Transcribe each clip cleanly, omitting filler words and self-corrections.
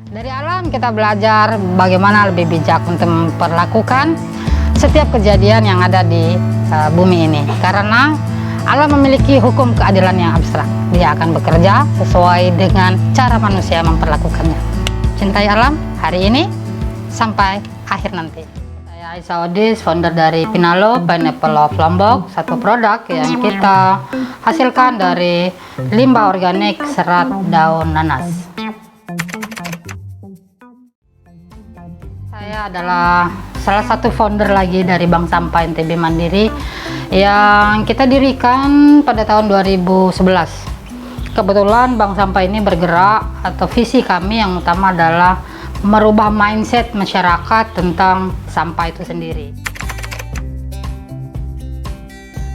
Dari alam kita belajar bagaimana lebih bijak untuk memperlakukan setiap kejadian yang ada di bumi ini. Karena alam memiliki hukum keadilan yang abstrak. Dia akan bekerja sesuai dengan cara manusia memperlakukannya. Cintai alam hari ini sampai akhir nanti. Saya Aisyah Odis, founder dari Pinalo Pineapple of Lombok, satu produk yang kita hasilkan dari limbah organik serat daun nanas. Saya adalah salah satu founder lagi dari Bank Sampah NTB Mandiri yang kita dirikan pada tahun 2011. Kebetulan Bank Sampah ini bergerak atau visi kami yang utama adalah merubah mindset masyarakat tentang sampah itu sendiri.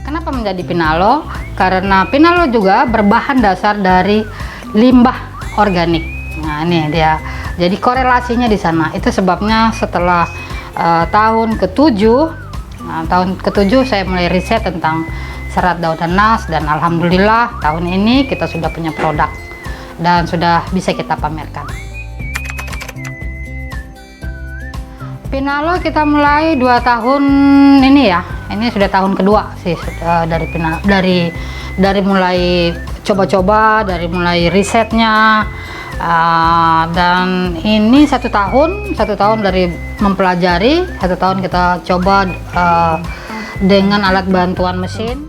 Kenapa menjadi Pinalo? Karena Pinalo juga berbahan dasar dari limbah organik. Nah, ini dia. Jadi korelasinya di sana. Itu sebabnya setelah tahun ke-7 saya mulai riset tentang serat daun nanas, dan alhamdulillah tahun ini kita sudah punya produk dan sudah bisa kita pamerkan. Pinalo kita mulai 2 tahun ini ya. Ini sudah tahun kedua sih dari Pinalo, dari mulai coba-coba, dari mulai risetnya, dan ini 1 tahun dari mempelajari, 1 tahun kita coba dengan alat bantuan mesin.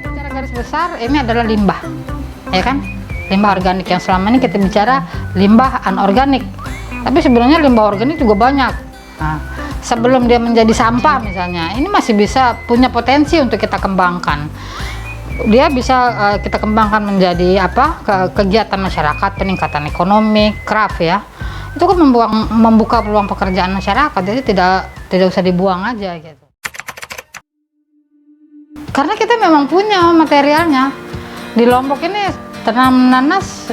Secara garis besar ini adalah limbah, ya kan? Limbah organik yang selama ini kita bicara limbah anorganik. Tapi sebenarnya limbah organik juga banyak. Nah, sebelum dia menjadi sampah misalnya, ini masih bisa punya potensi untuk kita kembangkan. Dia bisa kita kembangkan menjadi kegiatan masyarakat, peningkatan ekonomi, craft ya. Itu kan membuka peluang pekerjaan masyarakat, jadi tidak usah dibuang aja gitu. Karena kita memang punya materialnya. Di Lombok ini tanam nanas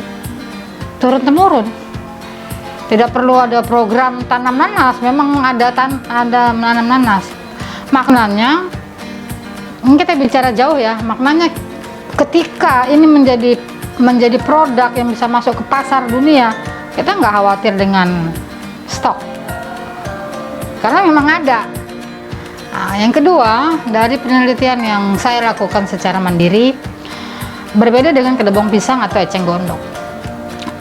turun temurun. Tidak perlu ada program tanam nanas, memang ada menanam nanas. Maknanya, ini kita bicara jauh ya, maknanya ketika ini menjadi produk yang bisa masuk ke pasar dunia, kita nggak khawatir dengan stok, karena memang ada. Nah, yang kedua, dari penelitian yang saya lakukan secara mandiri, berbeda dengan kedebong pisang atau eceng gondok.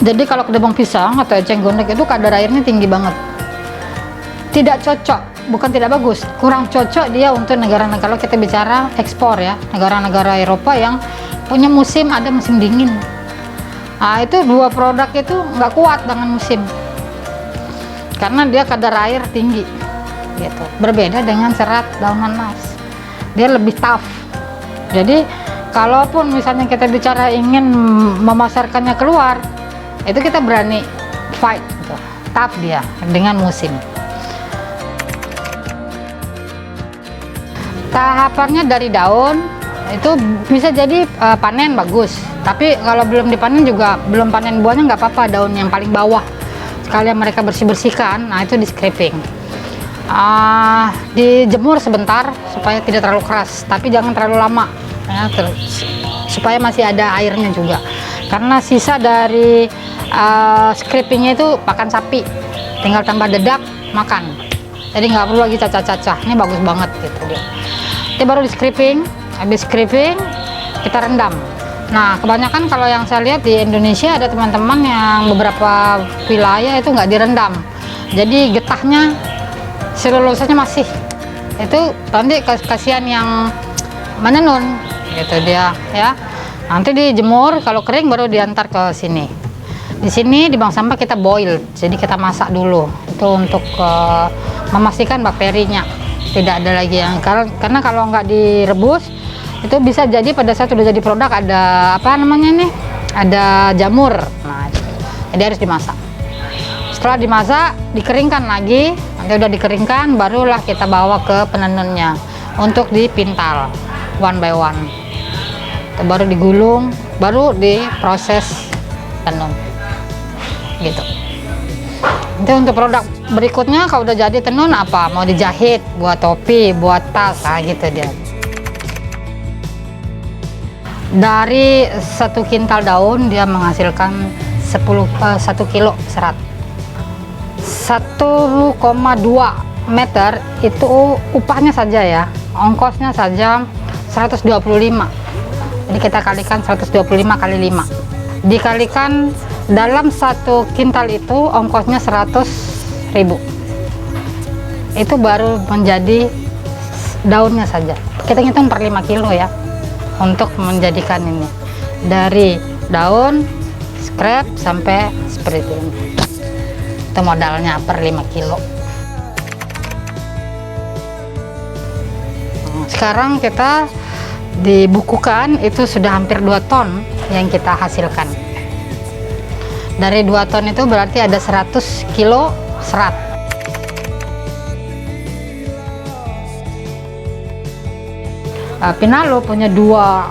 Jadi kalau kedebong pisang atau eceng gondok itu kadar airnya tinggi banget. Tidak cocok, bukan tidak bagus, kurang cocok dia untuk negara-negara, kalau kita bicara ekspor ya, negara-negara Eropa yang punya ada musim dingin. Nah, itu 2 produk itu nggak kuat dengan musim, karena dia kadar air tinggi gitu. Berbeda dengan serat daun nanas, dia lebih tough. Jadi kalaupun misalnya kita bicara ingin memasarkannya keluar, itu kita berani fight gitu. Tough dia dengan musim. Tahapannya dari daun itu bisa jadi panen bagus, tapi kalau belum dipanen juga, belum panen buahnya nggak apa-apa, daun yang paling bawah sekalian mereka bersihkan. Nah, itu di scraping, dijemur sebentar supaya tidak terlalu keras, tapi jangan terlalu lama ya, supaya masih ada airnya juga, karena sisa dari scrapingnya itu pakan sapi, tinggal tambah dedak makan, jadi nggak perlu lagi cacah-cacah. Ini bagus banget gitu dia. Kita baru di scraping, habis scraping kita rendam. Nah, kebanyakan kalau yang saya lihat di Indonesia ada teman-teman yang beberapa wilayah itu nggak direndam, jadi getahnya, selulosanya masih, itu nanti kasihan yang menenun gitu dia ya. Nanti dijemur, kalau kering baru diantar ke sini. Di sini di bank sampah kita boil, jadi kita masak dulu itu untuk memastikan bakterinya tidak ada lagi yang, karena kalau nggak direbus itu bisa jadi pada saat sudah jadi produk ada ada jamur. Nah, jadi harus dimasak. Setelah dimasak, dikeringkan lagi. Nanti udah dikeringkan, barulah kita bawa ke penenunnya untuk dipintal one by one. Baru digulung, baru diproses tenun gitu. Nanti untuk produk berikutnya kalau udah jadi tenun mau dijahit, buat topi, buat tas, gitu dia. Dari 1 kintal daun dia menghasilkan 1 kilo serat. 1,2 meter itu upahnya saja ya, ongkosnya saja 125. Jadi kita kalikan 125 kali 5, dikalikan dalam 1 kintal itu ongkosnya 100.000. Itu baru menjadi daunnya saja. Kita hitung per 5 kilo ya, untuk menjadikan ini dari daun scrap sampai seperti ini. Itu modalnya per 5 kilo. Sekarang kita dibukukan itu sudah hampir 2 ton yang kita hasilkan. Dari 2 ton itu berarti ada 100 kilo serat. Pinalo punya dua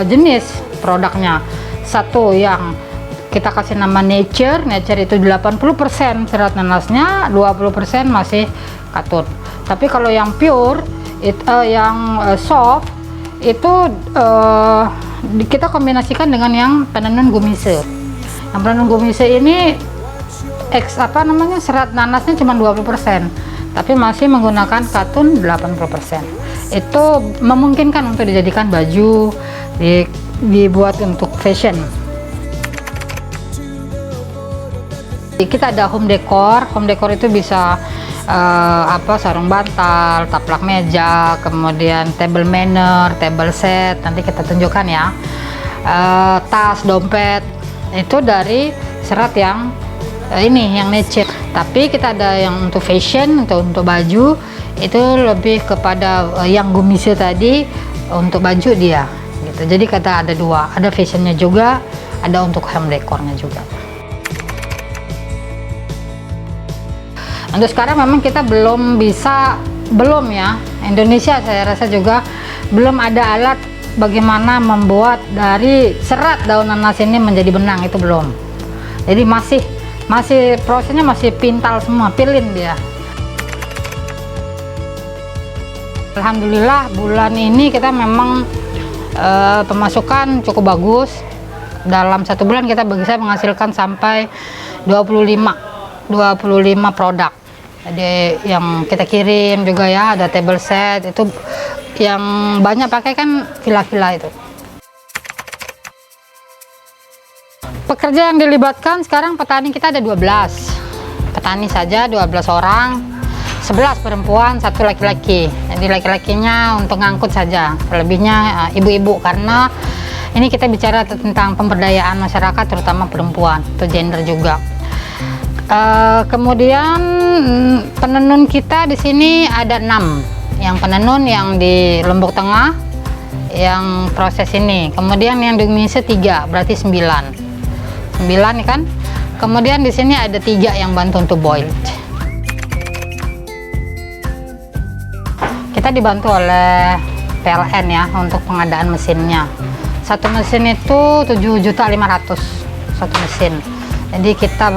jenis produknya. Satu yang kita kasih nama Nature itu 80% serat nanasnya, 20% masih katun. Tapi kalau yang pure yang soft itu kita kombinasikan dengan yang penenun gumise. Yang penenun gumise ini serat nanasnya cuma 20%, tapi masih menggunakan katun 80%. Itu memungkinkan untuk dijadikan baju, dibuat untuk fashion. Kita ada home decor. Home decor itu bisa sarung bantal, taplak meja, kemudian table manner, table set, nanti kita tunjukkan ya. Tas, dompet, itu dari serat yang ini yang nature. Tapi kita ada yang untuk fashion, untuk baju itu lebih kepada yang gumise tadi, untuk baju dia gitu. Jadi kita ada 2, ada fashionnya juga, ada untuk home decornya juga. Untuk sekarang memang kita belum ya, Indonesia saya rasa juga belum ada alat bagaimana membuat dari serat daun nanas ini menjadi benang, itu belum. Jadi masih prosesnya masih pintal semua, pilin dia. Alhamdulillah bulan ini kita memang pemasukan cukup bagus. Dalam 1 bulan kita bisa menghasilkan sampai 25 produk. Jadi yang kita kirim juga ya, ada table set, itu yang banyak pakai kan villa-villa itu. Pekerja yang dilibatkan sekarang petani kita ada 12 petani saja, 12 orang, 11 perempuan, 1 laki-laki. Jadi laki-lakinya untuk ngangkut saja, selebihnya ibu-ibu, karena ini kita bicara tentang pemberdayaan masyarakat terutama perempuan, itu gender juga. Kemudian penenun kita di sini ada 6 yang penenun yang di Lombok Tengah yang proses ini. Kemudian yang di Indonesia 3, berarti 9 ya kan. Kemudian di sini ada 3 yang bantu untuk boil. Kita dibantu oleh PLN ya untuk pengadaan mesinnya. Satu mesin itu 7.500.000 satu mesin. Jadi kita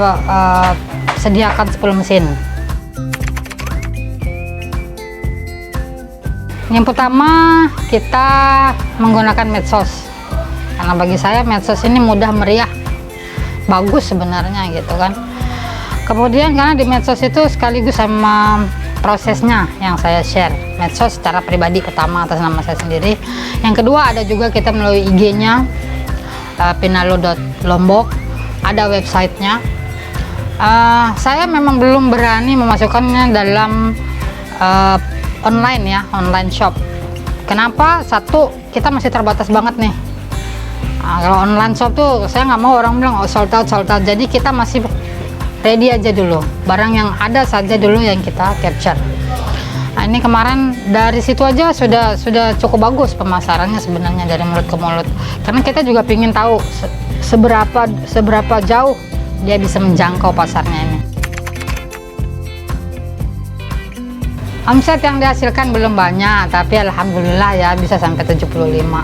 sediakan 10 mesin. Yang pertama kita menggunakan medsos, karena bagi saya medsos ini mudah meriah, bagus sebenarnya gitu kan. Kemudian karena di medsos itu sekaligus sama prosesnya yang saya share, medsos secara pribadi pertama atas nama saya sendiri. Yang kedua ada juga kita melalui IG-nya pinalo.lombok, ada websitenya. Saya memang belum berani memasukkannya dalam online ya, online shop. Kenapa? Satu, kita masih terbatas banget nih. Kalau online shop tuh saya nggak mau orang bilang sold out. Jadi kita masih ready aja dulu, barang yang ada saja dulu yang kita capture. Nah, ini kemarin dari situ aja sudah cukup bagus pemasarannya sebenarnya, dari mulut ke mulut, karena kita juga ingin tahu seberapa jauh dia bisa menjangkau pasarnya ini. Omset yang dihasilkan belum banyak, tapi alhamdulillah ya bisa sampai 75.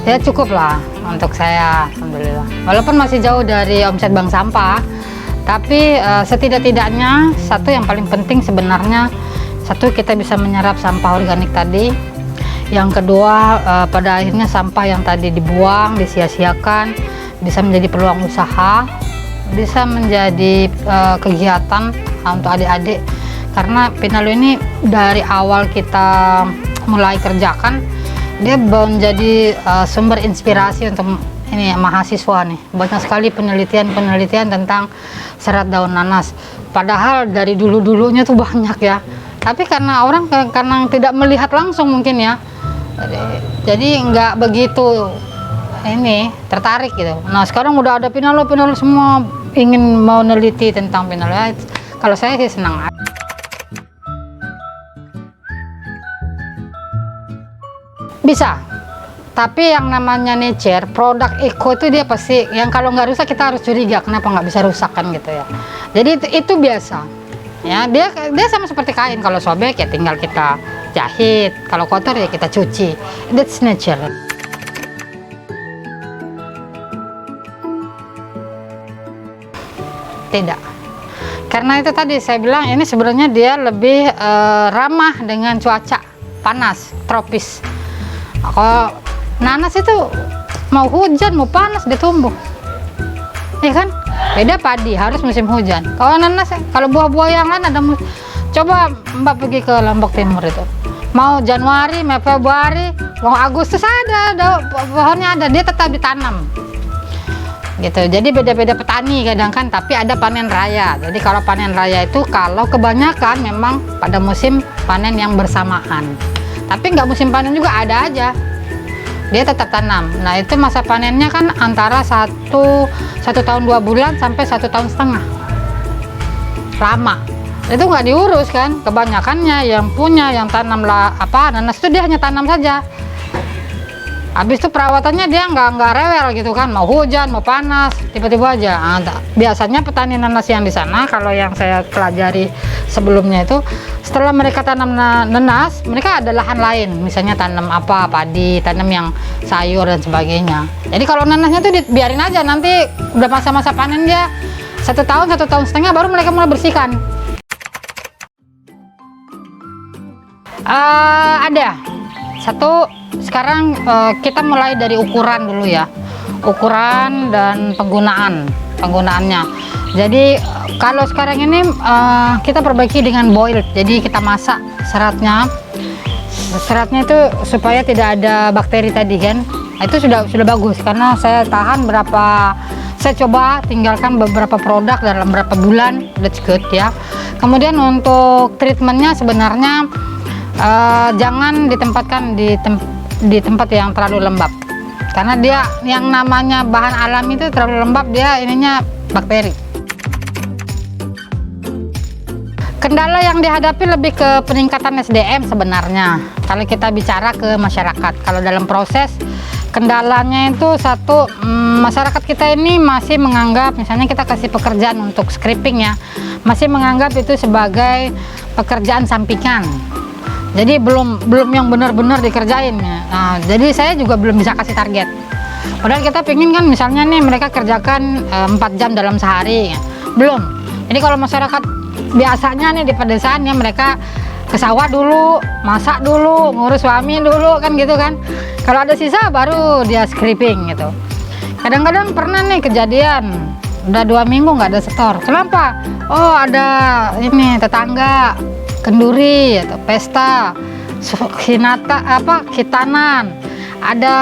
Ya cukup lah untuk saya, alhamdulillah. Walaupun masih jauh dari omset bank sampah, tapi setidak-tidaknya satu yang paling penting sebenarnya, satu kita bisa menyerap sampah organik tadi. Yang kedua, pada akhirnya sampah yang tadi dibuang, disia-siakan bisa menjadi peluang usaha, bisa menjadi kegiatan untuk adik-adik. Karena Pinalo ini dari awal kita mulai kerjakan, dia menjadi sumber inspirasi untuk ini mahasiswa nih. Banyak sekali penelitian tentang serat daun nanas. Padahal dari dulu-dulunya tuh banyak ya. Tapi karena orang karena tidak melihat langsung mungkin ya. Jadi nggak begitu ini tertarik gitu. Nah sekarang udah ada Pinalo semua ingin mau neliti tentang Pinalo. Kalau saya sih senang. Bisa, tapi yang namanya nature, produk eco itu dia pasti yang kalau nggak rusak kita harus curiga kenapa nggak bisa rusak kan gitu ya. Jadi itu biasa ya, dia sama seperti kain, kalau sobek ya tinggal kita jahit, kalau kotor ya kita cuci. That's nature. Tidak, karena itu tadi saya bilang ini sebenarnya dia lebih ramah dengan cuaca panas tropis. Kalau nanas itu mau hujan mau panas dia tumbuh, ya kan? Beda padi harus musim hujan. Kalau nanas, kalau buah-buah yang lain ada coba Mbak pergi ke Lombok Timur itu, mau Januari, mau Februari, mau Agustus ada pohonnya ada, dia tetap ditanam gitu. Jadi beda-beda petani kadang kan, tapi ada panen raya. Jadi kalau panen raya itu kalau kebanyakan memang pada musim panen yang bersamaan. Tapi nggak musim panen juga ada aja, dia tetap tanam. Nah itu masa panennya kan antara satu tahun 2 bulan sampai 1,5 tahun, lama. Itu nggak diurus kan, kebanyakannya yang punya yang tanam lah nanas itu dia hanya tanam saja. Habis itu perawatannya dia nggak rewel gitu kan, mau hujan mau panas tiba-tiba aja. Biasanya petani nanas yang di sana, kalau yang saya pelajari sebelumnya itu, setelah mereka tanam nanas, mereka ada lahan lain, misalnya tanam padi, tanam yang sayur dan sebagainya. Jadi kalau nanasnya tuh dibiarin aja, nanti udah masa-masa panen dia 1 tahun 1,5 tahun baru mereka mulai bersihkan. Ada satu. Sekarang kita mulai dari ukuran dulu ya, ukuran dan penggunaannya. Jadi kalau sekarang ini kita perbaiki dengan boiled, jadi kita masak seratnya itu supaya tidak ada bakteri tadi kan. Itu sudah bagus, karena saya coba tinggalkan beberapa produk dalam beberapa bulan, that's good ya. Kemudian untuk treatmentnya sebenarnya jangan ditempatkan di tempat yang terlalu lembab, karena dia yang namanya bahan alami itu terlalu lembab, dia ininya bakteri. Kendala yang dihadapi lebih ke peningkatan SDM sebenarnya kalau kita bicara ke masyarakat. Kalau dalam proses, kendalanya itu satu, masyarakat kita ini masih menganggap, misalnya kita kasih pekerjaan untuk scraping ya, masih menganggap itu sebagai pekerjaan sampingan. Jadi belum yang benar-benar dikerjain ya. Nah, jadi saya juga belum bisa kasih target. Padahal kita pengen kan, misalnya nih mereka kerjakan 4 jam dalam sehari ya. Belum. Jadi kalau masyarakat biasanya nih di pedesaan ya, mereka ke sawah dulu, masak dulu, ngurus suami dulu kan gitu kan. Kalau ada sisa baru dia scraping gitu. Kadang-kadang pernah nih kejadian udah 2 minggu nggak ada setor. Kenapa? Oh ada ini tetangga kenduri atau pesta khitanan, ada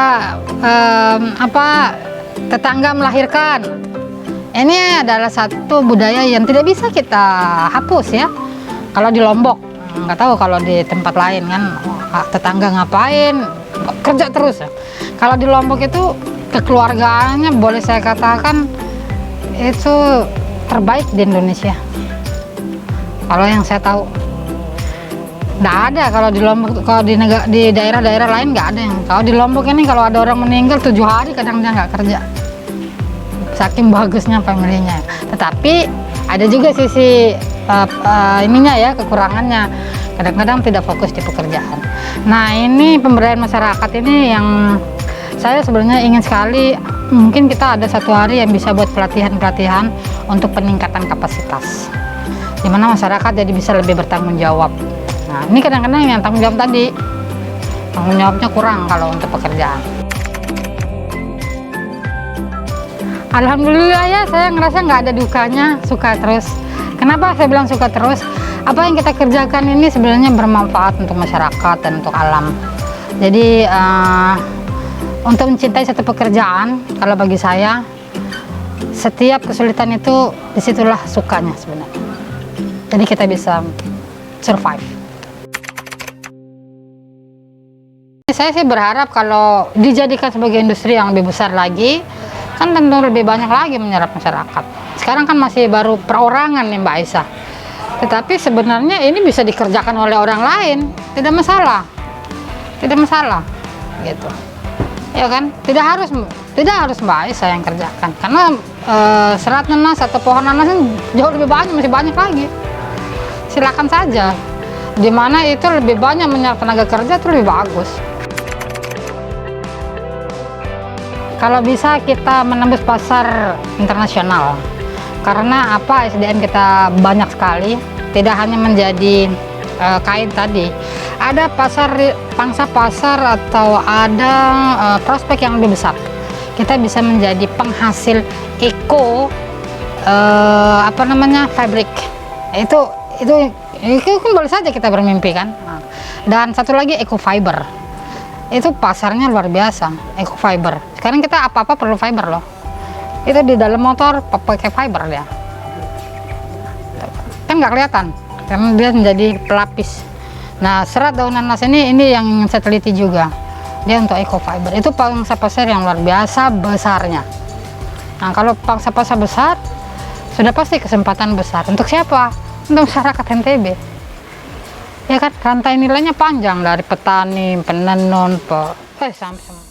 tetangga melahirkan. Ini adalah satu budaya yang tidak bisa kita hapus ya. Kalau di Lombok, nggak tahu kalau di tempat lain kan, tetangga ngapain, kerja terus ya. Kalau di Lombok itu kekeluargaannya boleh saya katakan itu terbaik di Indonesia. Kalau yang saya tahu, nggak ada. Kalau di Lombok, kalau di daerah-daerah lain nggak ada yang. Kalau di Lombok ini kalau ada orang meninggal 7 hari kadang dia nggak kerja, saking bagusnya family-nya. Tetapi ada juga sisi ininya ya, kekurangannya. Kadang-kadang tidak fokus di pekerjaan. Nah ini pemberdayaan masyarakat ini yang saya sebenarnya ingin sekali, mungkin kita ada 1 hari yang bisa buat pelatihan untuk peningkatan kapasitas, dimana masyarakat jadi bisa lebih bertanggung jawab. Nah ini kadang-kadang yang tanggung jawab tadi tanggung jawabnya kurang kalau untuk pekerjaan. Alhamdulillah ya, saya ngerasa nggak ada dukanya, suka terus. Kenapa saya bilang suka terus? Apa yang kita kerjakan ini sebenarnya bermanfaat untuk masyarakat dan untuk alam. Jadi untuk mencintai satu pekerjaan, kalau bagi saya setiap kesulitan itu disitulah sukanya sebenarnya. Jadi kita bisa survive. Saya sih berharap kalau dijadikan sebagai industri yang lebih besar lagi, kan tentu lebih banyak lagi menyerap masyarakat. Sekarang kan masih baru perorangan nih Mbak Aisyah. Tetapi sebenarnya ini bisa dikerjakan oleh orang lain, tidak masalah. Tidak masalah. Gitu. Ya kan? Tidak harus Mbak Aisyah yang kerjakan. Karena serat nanas atau pohon nanas jauh lebih banyak, masih banyak lagi. Silakan saja. Di mana itu lebih banyak menyerap tenaga kerja itu lebih bagus. Kalau bisa kita menembus pasar internasional, karena apa, SDM kita banyak sekali, tidak hanya menjadi kain tadi, ada pangsa pasar atau ada prospek yang lebih besar. Kita bisa menjadi penghasil fabric. Itu kan boleh saja kita bermimpi kan. Dan satu lagi eco fiber. Itu pasarnya luar biasa, eco fiber. Sekarang kita apa-apa perlu fiber loh. Itu di dalam motor pakai fiber dia. Kan nggak kelihatan, karena dia menjadi pelapis. Nah, serat daun nanas ini yang saya teliti juga. Dia untuk eco fiber. Itu pangsa pasar yang luar biasa besarnya. Nah, kalau pangsa pasar besar, sudah pasti kesempatan besar. Untuk siapa? Untuk masyarakat NTB. Ya kan, rantai nilainya panjang dari petani, penenun, sampai semua.